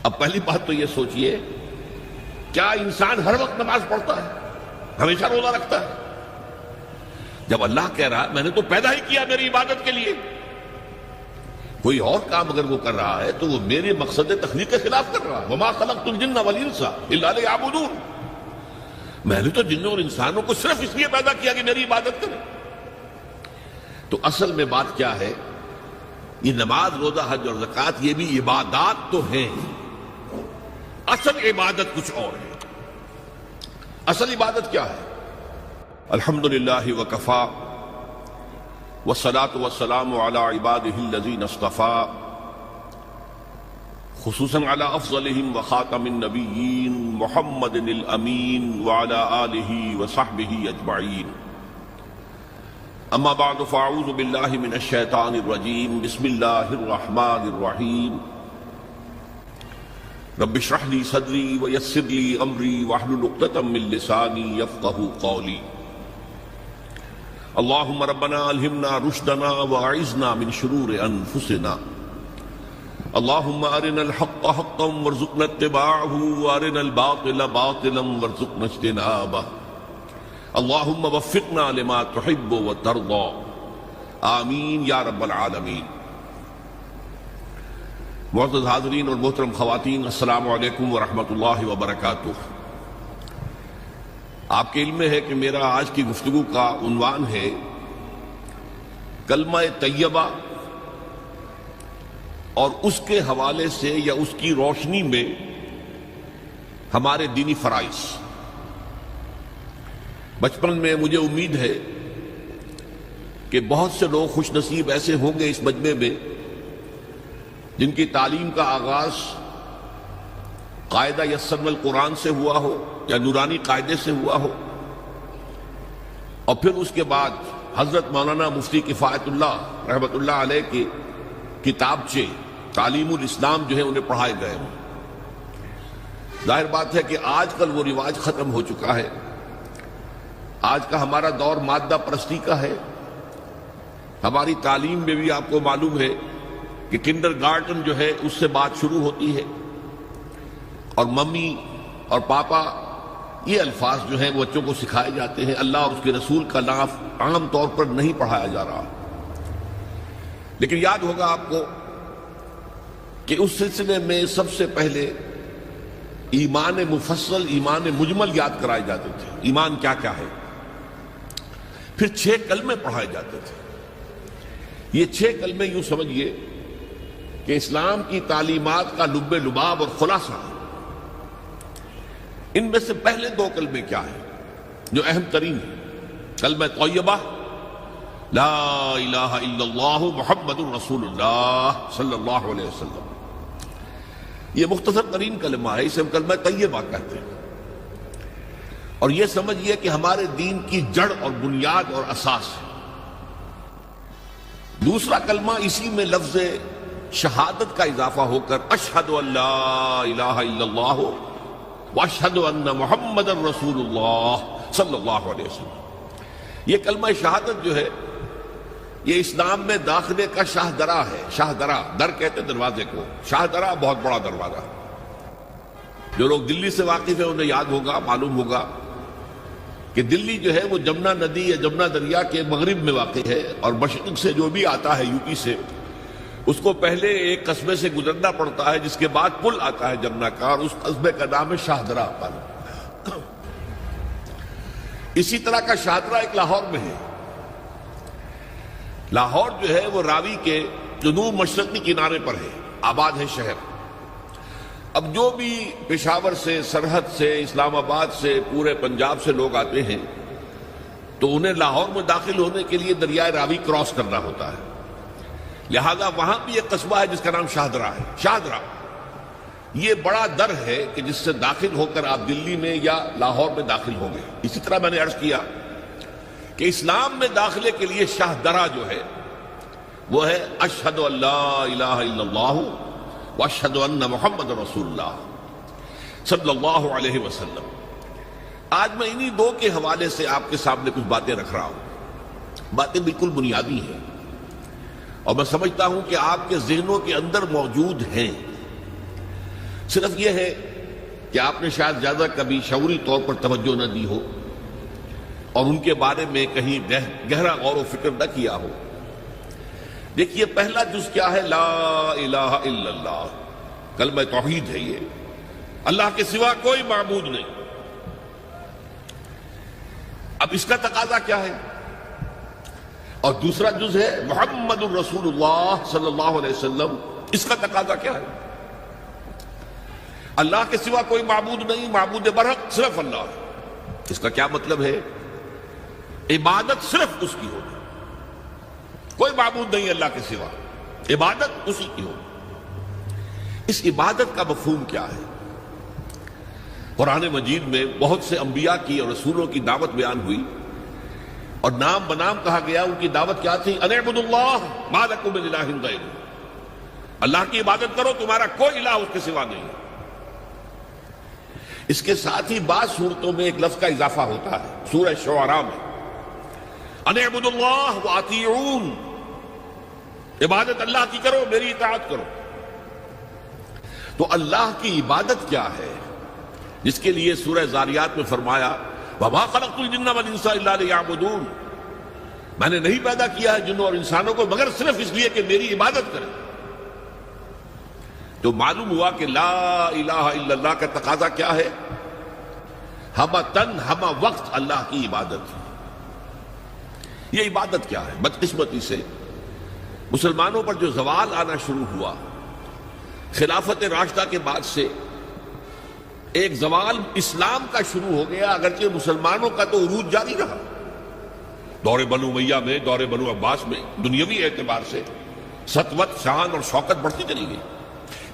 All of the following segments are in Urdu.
اب پہلی بات تو یہ سوچئے، کیا انسان ہر وقت نماز پڑھتا ہے؟ ہمیشہ روزہ رکھتا ہے؟ جب اللہ کہہ رہا ہے میں نے تو پیدا ہی کیا میری عبادت کے لیے، کوئی اور کام اگر وہ کر رہا ہے تو وہ میرے مقصد تخلیق کے خلاف کر رہا ہے۔ وَمَا خَلَقْتُ الْجِنَّ وَالْإِنسَ إِلَّا لِيَعْبُدُونِ، میں نے تو جنوں اور انسانوں کو صرف اس لیے پیدا کیا کہ میری عبادت کریں۔ تو اصل میں بات کیا ہے؟ یہ نماز، روزہ، حج اور زکوٰۃ یہ بھی عبادات تو ہیں، اصل عبادت کچھ اور ہے۔ اصل عبادت کیا ہے؟ الحمدللہ وکفا والصلاة والسلام علی عبادہ الذین اصطفیٰ، خصوصاً علی افضلہم وخاتم النبیین محمد الامین وعلی آلہ وصحبہ اجمعین۔ اما بعد فاعوذ باللہ من الشیطان الرجیم، بسم اللہ الرحمن الرحیم۔ رب اشرح لی صدری ویسر لی امری واحلل عقدۃ من لسانی یفقہوا قولی۔ اللہم ربنا الہمنا رشدنا واعذنا من شرور انفسنا، اللہم ارنا الحق حقا وارزقنا اتباعہ وارنا الباطل باطلا وارزقنا اجتنابہ، اللہم وفقنا لما تحب وترضى، آمین یا رب العالمین۔ معزز حاضرین اور محترم خواتین، السلام علیکم ورحمۃ اللہ وبرکاتہ۔ آپ کے علم میں ہے کہ میرا آج کی گفتگو کا عنوان ہے کلمہ طیبہ، اور اس کے حوالے سے یا اس کی روشنی میں ہمارے دینی فرائض۔ بچپن میں مجھے امید ہے کہ بہت سے لوگ خوش نصیب ایسے ہوں گے اس مجمع میں جن کی تعلیم کا آغاز قاعدہ یسرنا القرآن سے ہوا ہو یا نورانی قاعدے سے ہوا ہو، اور پھر اس کے بعد حضرت مولانا مفتی کفایت اللہ رحمۃ اللہ علیہ کے کتابچے تعلیم الاسلام جو ہے انہیں پڑھائے گئے ہوں۔ ظاہر بات ہے کہ آج کل وہ رواج ختم ہو چکا ہے۔ آج کا ہمارا دور مادہ پرستی کا ہے۔ ہماری تعلیم میں بھی آپ کو معلوم ہے کہ کنڈر گارڈن جو ہے اس سے بات شروع ہوتی ہے، اور ممی اور پاپا یہ الفاظ جو ہیں وہ بچوں کو سکھائے جاتے ہیں۔ اللہ اور اس کے رسول کا نام عام طور پر نہیں پڑھایا جا رہا۔ لیکن یاد ہوگا آپ کو کہ اس سلسلے میں سب سے پہلے ایمان مفصل، ایمان مجمل یاد کرائے جاتے تھے۔ ایمان کیا کیا ہے؟ پھر 6 کلمے پڑھائے جاتے تھے۔ یہ 6 کلمے یوں سمجھیے کہ اسلام کی تعلیمات کا لب لباب اور خلاصہ ہے۔ ان میں سے پہلے 2 کلمے کیا ہیں جو اہم ترین ہیں؟ کلمہ طیبہ، لا الہ الا اللہ محمد الرسول اللہ صلی اللہ علیہ وسلم۔ یہ مختصر ترین کلمہ ہے، اسے ہم کلمہ طیبہ کہتے ہیں، اور یہ سمجھیے کہ ہمارے دین کی جڑ اور بنیاد اور اساس ہے۔ دوسرا کلمہ اسی میں لفظ شہادت کا اضافہ ہو کر اشہد ان لا الہ الا اللہ واشہد ان محمد الرسول اللہ صلی اللہ علیہ وسلم۔ یہ کلمہ شہادت جو ہے یہ اسلام میں داخلے کا شاہ درا ہے۔ شاہ درا، در کہتے ہیں دروازے کو، شاہ درا بہت بڑا دروازہ۔ جو لوگ دلی سے واقف ہیں انہیں یاد ہوگا، معلوم ہوگا کہ دلی جو ہے وہ جمنا ندی یا جمنا دریا کے مغرب میں واقع ہے، اور مشرق سے جو بھی آتا ہے یو پی سے، اس کو پہلے ایک قصبے سے گزرنا پڑتا ہے، جس کے بعد پل آتا ہے جمنا کا، اور اس قصبے کا نام ہے شاہ درا۔ اسی طرح کا شاہ درا ایک لاہور میں ہے۔ لاہور جو ہے وہ راوی کے جنوب مشرقی کنارے پر ہے، آباد ہے شہر۔ اب جو بھی پشاور سے، سرحد سے، اسلام آباد سے، پورے پنجاب سے لوگ آتے ہیں تو انہیں لاہور میں داخل ہونے کے لیے دریائے راوی کراس کرنا ہوتا ہے، لہذا وہاں بھی ایک قصبہ ہے جس کا نام شاہ درا ہے۔ شاہ درا یہ بڑا در ہے کہ جس سے داخل ہو کر آپ دلی میں یا لاہور میں داخل ہوں گے۔ اسی طرح میں نے عرض کیا کہ اسلام میں داخلے کے لیے شاہ درا جو ہے وہ ہے اشہد ان لا الہ الا اللہ واشہد ان محمد رسول اللہ صلی اللہ علیہ وسلم۔ آج میں انہی 2 کے حوالے سے آپ کے سامنے کچھ باتیں رکھ رہا ہوں۔ باتیں بالکل بنیادی ہیں، اور میں سمجھتا ہوں کہ آپ کے ذہنوں کے اندر موجود ہیں۔ صرف یہ ہے کہ آپ نے شاید زیادہ کبھی شعوری طور پر توجہ نہ دی ہو اور ان کے بارے میں کہیں گہرا غور و فکر نہ کیا ہو۔ دیکھیے پہلا جز کیا ہے؟ لا الہ الا اللہ، کلمہ توحید ہے یہ، اللہ کے سوا کوئی معبود نہیں۔ اب اس کا تقاضا کیا ہے؟ اور دوسرا جز ہے محمد الرسول اللہ صلی اللہ علیہ وسلم، اس کا تقاضا کیا ہے؟ اللہ کے سوا کوئی معبود نہیں، معبود برحق صرف اللہ۔ اس کا کیا مطلب ہے؟ عبادت صرف اس کی ہوگی، کوئی معبود نہیں اللہ کے سوا، عبادت اسی کی ہوگی۔ اس عبادت کا مفہوم کیا ہے؟ قرآن مجید میں بہت سے انبیاء کی اور رسولوں کی دعوت بیان ہوئی اور نام بنام کہا گیا۔ ان کی دعوت کیا تھی؟ ان اعبدوا اللہ ما لکم من الہ غیرہ، اللہ کی عبادت کرو، تمہارا کوئی الہ اس کے سوا نہیں۔ اس کے ساتھ ہی بعض صورتوں میں ایک لفظ کا اضافہ ہوتا ہے، سورہ شعراء میں ان اعبدوا اللہ واطیعون، عبادت اللہ کی کرو، میری اطاعت کرو۔ تو اللہ کی عبادت کیا ہے جس کے لیے سورہ زاریات میں فرمایا وَمَا خَلَقْتُ الْجِنَّ وَالْإِنسَ إِلَّا لِيَعْبُدُونَ، میں نے نہیں پیدا کیا ہے جنوں اور انسانوں کو مگر صرف اس لیے کہ میری عبادت کریں۔ تو معلوم ہوا کہ لا الہ الا اللہ کا تقاضا کیا ہے؟ ہمہ تن ہمہ وقت اللہ کی عبادت۔ یہ عبادت کیا ہے؟ بدقسمتی سے مسلمانوں پر جو زوال آنا شروع ہوا خلافت راشدہ کے بعد سے، ایک زوال اسلام کا شروع ہو گیا، اگرچہ مسلمانوں کا تو عروج جاری رہا۔ دور بنو امیہ میں، دور بنو عباس میں دنیاوی اعتبار سے سطوت، شان اور شوکت بڑھتی چلی گئی،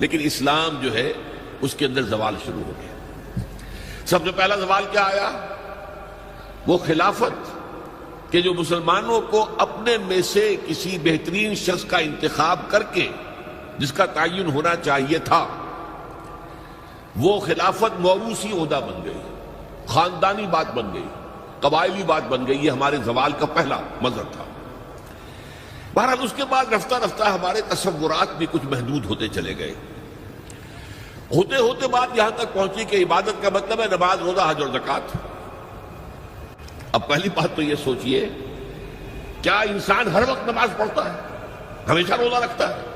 لیکن اسلام جو ہے اس کے اندر زوال شروع ہو گیا۔ سب سے پہلا زوال کیا آیا؟ وہ خلافت کہ جو مسلمانوں کو اپنے میں سے کسی بہترین شخص کا انتخاب کر کے جس کا تعین ہونا چاہیے تھا، وہ خلافت موروثی عہدہ بن گئی، خاندانی بات بن گئی، قبائلی بات بن گئی۔ یہ ہمارے زوال کا پہلا منظر تھا۔ بہرحال اس کے بعد رفتہ رفتہ ہمارے تصورات بھی کچھ محدود ہوتے چلے گئے، ہوتے ہوتے بات یہاں تک پہنچی کہ عبادت کا مطلب ہے نماز، روزہ، حج اور زکوٰۃ۔ اب پہلی بات تو یہ سوچئے، کیا انسان ہر وقت نماز پڑھتا ہے، ہمیشہ روزہ رکھتا ہے؟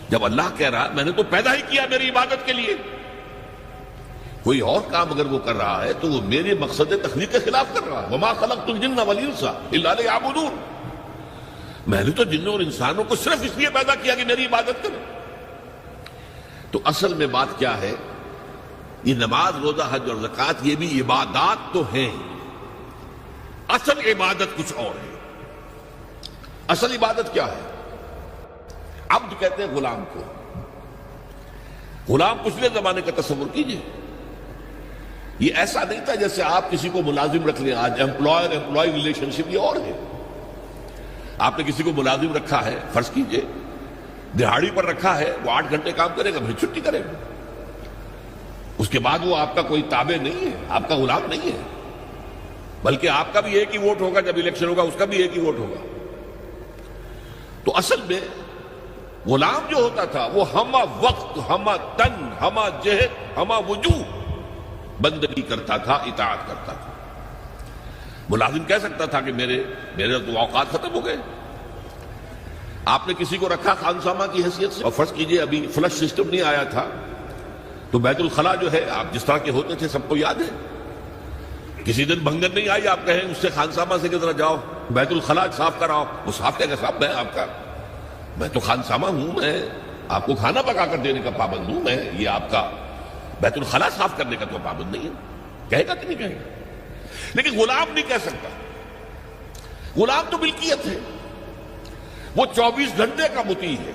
جب اللہ کہہ رہا میں نے تو پیدا ہی کیا میری عبادت کے لیے، کوئی اور کام اگر وہ کر رہا ہے تو وہ میرے مقصد تخلیق کے خلاف کر رہا ہے۔ وَمَا خَلَقْتُ الْجِنَّ وَالْإِنسَ إِلَّا لِيَعْبُدُونَ، میں نے تو جنوں اور انسانوں کو صرف اس لیے پیدا کیا کہ میری عبادت کریں۔ تو اصل میں بات کیا ہے؟ یہ نماز، روزہ، حج اور زکوٰۃ یہ بھی عبادات تو ہیں، اصل عبادت کچھ اور ہے۔ اصل عبادت کیا ہے؟ عبد کہتے ہیں غلام کو۔ غلام پچھلے زمانے کا تصور کیجئے، یہ ایسا نہیں تھا جیسے آپ کسی کو ملازم رکھ لیں۔ آج امپلائر امپلائی ریلیشن شپ یہ اور ہے۔ آپ نے کسی کو ملازم رکھا ہے، فرض کیجئے دہاڑی پر رکھا ہے، وہ 8 گھنٹے کام کرے گا پھر چھٹی کرے گا، اس کے بعد وہ آپ کا کوئی تابع نہیں ہے، آپ کا غلام نہیں ہے، بلکہ آپ کا بھی ایک ہی ووٹ ہوگا، جب الیکشن ہوگا اس کا بھی ایک ہی ووٹ ہوگا۔ تو اصل میں غلام جو ہوتا تھا وہ ہمہ وقت، ہمہ تن، ہمہ جہد، ہمہ وجوہ بندگی کرتا تھا، اطاعت کرتا تھا۔ ملازم کہہ سکتا تھا کہ میرے تو اوقات ختم ہو گئے۔ آپ نے کسی کو رکھا خانسامہ کی حیثیت سے، اور فرض کیجئے ابھی فلش سسٹم نہیں آیا تھا تو بیت الخلاء جو ہے، آپ جس طرح کے ہوتے تھے سب کو یاد ہے، کسی دن بھنگن نہیں آئی، آپ کہیں اس سے خانسامہ سے کہ ذرا جاؤ بیت الخلاء صاف کراؤ، وہ صاف کہے گا صاحب میں تو خانسامہ ہوں، میں آپ کو کھانا پکا کر دینے کا پابند ہوں، میں یہ آپ کا بیت الخلاء صاف کرنے کا تو پابند نہیں ہے۔ کہے گا کہ نہیں کہے گا؟ لیکن غلام نہیں کہہ سکتا۔ غلام تو ملکیت ہے، وہ 24 گھنٹے کا مطیع ہے،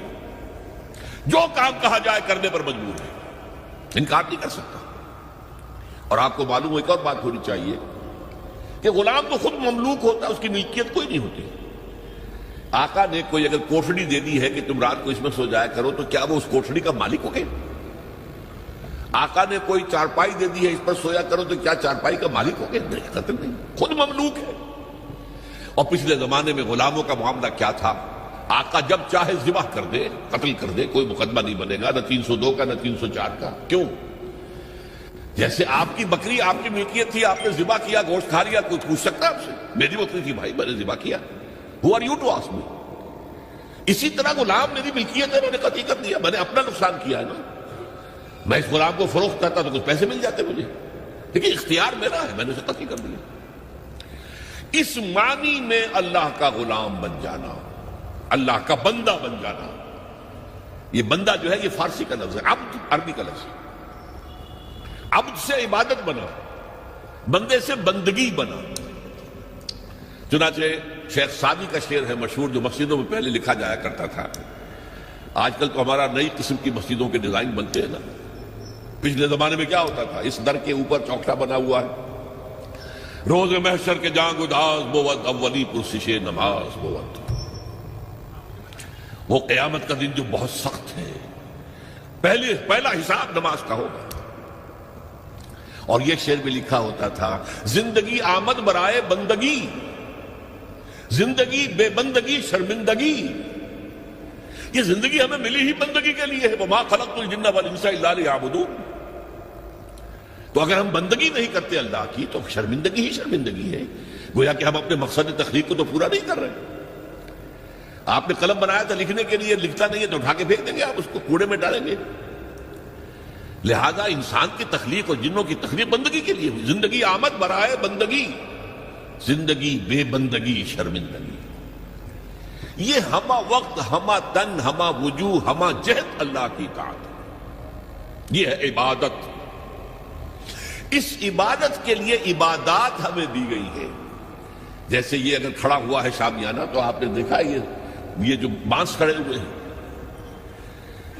جو کام کہا جائے کرنے پر مجبور ہے، انکار نہیں کر سکتا۔ اور آپ کو معلوم ایک اور بات ہونی چاہیے کہ غلام تو خود مملوک ہوتا ہے، اس کی ملکیت کوئی نہیں ہوتی۔ آقا نے کوئی اگر کوٹھڑی دے دی ہے کہ تم رات کو اس میں سو جایا کرو تو کیا وہ اس کوٹھڑی کا مالک ہو گئے؟ آقا نے کوئی چارپائی دے دی ہے اس پر سویا کرو تو کیا چارپائی کا مالک ہو گئے؟ نہیں، قطعاً نہیں، خود مملوک ہے۔ اور پچھلے زمانے میں غلاموں کا معاملہ کیا تھا؟ آقا جب چاہے ذبح کر دے، قتل کر دے، کوئی مقدمہ نہیں بنے گا، نہ 302 کا نہ 304 کا۔ کیوں؟ جیسے آپ کی بکری آپ کی ملکیت تھی، آپ نے ذبح کیا، گوشت کھا لیا، کوئی پوچھ سکتا آپ سے؟ میری بکری تھی بھائی، میں نے ذبح کیا، Who are you to ask me؟ اسی طرح غلام میری ملکیت ہے، میں نے قتل کر دیا، میں نے اپنا نقصان کیا ہے نا۔ میں اس غلام کو فروخت کرتا تو کچھ پیسے مل جاتے مجھے، لیکن اختیار میرا ہے، میں نے اسے قتل کر دیا۔ اس معنی میں اللہ کا غلام بن جانا، اللہ کا بندہ بن جانا۔ یہ بندہ جو ہے یہ فارسی کا لفظ ہے، عبد عربی کا لفظ ہے۔ عبد سے عبادت بنا، بندے سے بندگی بنا۔ چنانچہ شیخ سعدی کا شعر ہے مشہور، جو مسجدوں میں پہلے لکھا جایا کرتا تھا۔ آج کل تو ہمارا نئی قسم کی مسجدوں کے ڈیزائن بنتے ہیں نا، پچھلے زمانے میں کیا ہوتا تھا؟ اس در کے اوپر چوکٹا بنا ہوا ہے، روز محشر کے جان گداز بود، اولی پرسش نماز بود۔ وہ قیامت کا دن جو بہت سخت ہے، پہلا حساب نماز کا ہوگا۔ اور یہ شعر میں لکھا ہوتا تھا، زندگی آمد برائے بندگی، زندگی بے بندگی شرمندگی۔ یہ زندگی ہمیں ملی ہی بندگی کے لیے ہے، وما خلقت الجن والانس الا لیعبدون۔ تو اگر ہم بندگی نہیں کرتے اللہ کی تو شرمندگی ہی شرمندگی ہے، گویا کہ ہم اپنے مقصد تخلیق کو تو پورا نہیں کر رہے۔ آپ نے قلم بنایا تھا لکھنے کے لیے، لکھتا نہیں ہے تو اٹھا کے پھینک دیں گے، آپ اس کو کوڑے میں ڈالیں گے۔ لہذا انسان کی تخلیق اور جنوں کی تخلیق بندگی کے لیے ہوئی۔ زندگی آمد برائے بندگی، زندگی بے بندگی شرمندگی۔ یہ ہمہ وقت، ہمہ تن، ہمہ وجوہ، ہمہ جہد اللہ کی اطاعت، یہ ہے عبادت۔ اس عبادت کے لیے عبادات ہمیں دی گئی ہے۔ جیسے یہ اگر کھڑا ہوا ہے شامیانہ تو آپ نے دیکھا یہ جو بانس کھڑے ہوئے ہیں،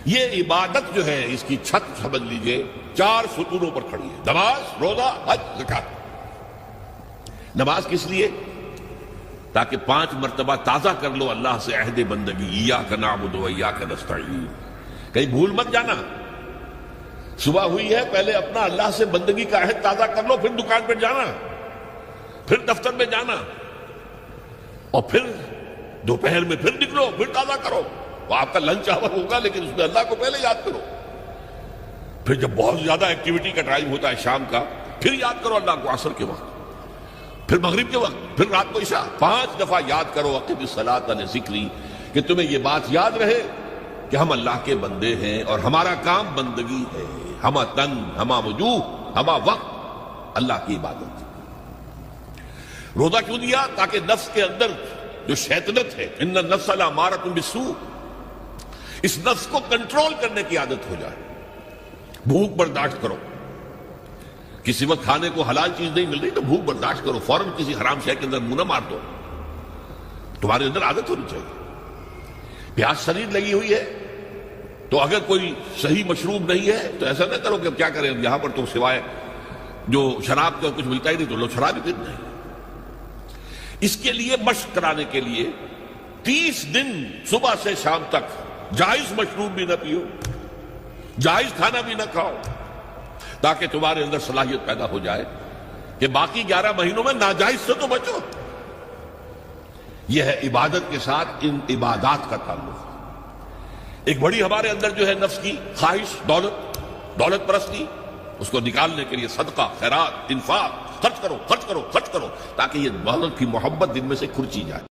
یہ عبادت جو ہے اس کی چھت سمجھ لیجئے 4 ستونوں پر کھڑی ہے، نماز، روزہ، حج، زکات۔ نماز کس لیے؟ تاکہ 5 مرتبہ تازہ کر لو اللہ سے عہد بندگی، ایاک نعبد و ایاک نستعین۔ کہیں بھول مت جانا، صبح ہوئی ہے پہلے اپنا اللہ سے بندگی کا عہد تازہ کر لو، پھر دکان پہ جانا، پھر دفتر میں جانا، اور پھر دوپہر میں پھر نکلو، پھر تازہ کرو۔ وہ آپ کا لنچ آور ہوگا لیکن اس میں اللہ کو پہلے یاد کرو۔ پھر جب بہت زیادہ ایکٹیویٹی کا ٹائم ہوتا ہے شام کا، پھر یاد کرو اللہ کو عصر کے وقت، پھر مغرب کے وقت، پھر رات کو عشاء۔ 5 دفعہ یاد کرو اقم الصلاۃ عن ذکری، کہ تمہیں یہ بات یاد رہے کہ ہم اللہ کے بندے ہیں اور ہمارا کام بندگی ہے، ہمہ تن، ہمہ وجوہ، ہمہ وقت اللہ کی عبادت۔ روزہ کیوں دیا؟ تاکہ نفس کے اندر جو شیطنت ہے، ان النفس لامارۃ بالسوء، اس نفس کو کنٹرول کرنے کی عادت ہو جائے۔ بھوک برداشت کرو، کسی وقت کھانے کو حلال چیز نہیں مل رہی تو بھوک برداشت کرو، فوراً کسی حرام شے کے اندر منہ نہ مار دو، تمہارے اندر عادت ہونی چاہیے۔ پیاس شدید لگی ہوئی ہے تو اگر کوئی صحیح مشروب نہیں ہے تو ایسا نہ کرو کہ کیا کریں، یہاں پر تو سوائے جو شراب کا کچھ ملتا ہی نہیں تو لو شراب ہی پیتے ہیں۔ اس کے لیے مشق کرانے کے لیے 30 دن صبح سے شام تک جائز مشروب بھی نہ پیو، جائز کھانا بھی نہ کھاؤ، تاکہ تمہارے اندر صلاحیت پیدا ہو جائے کہ باقی 11 مہینوں میں ناجائز سے تو بچو۔ یہ ہے عبادت کے ساتھ ان عبادات کا تعلق۔ ایک بڑی ہمارے اندر جو ہے نفس کی خواہش، دولت پرستی، اس کو نکالنے کے لیے صدقہ، خیرات، انفاق، خرچ کرو، تاکہ یہ دولت کی محبت دل میں سے کھرچی جائے۔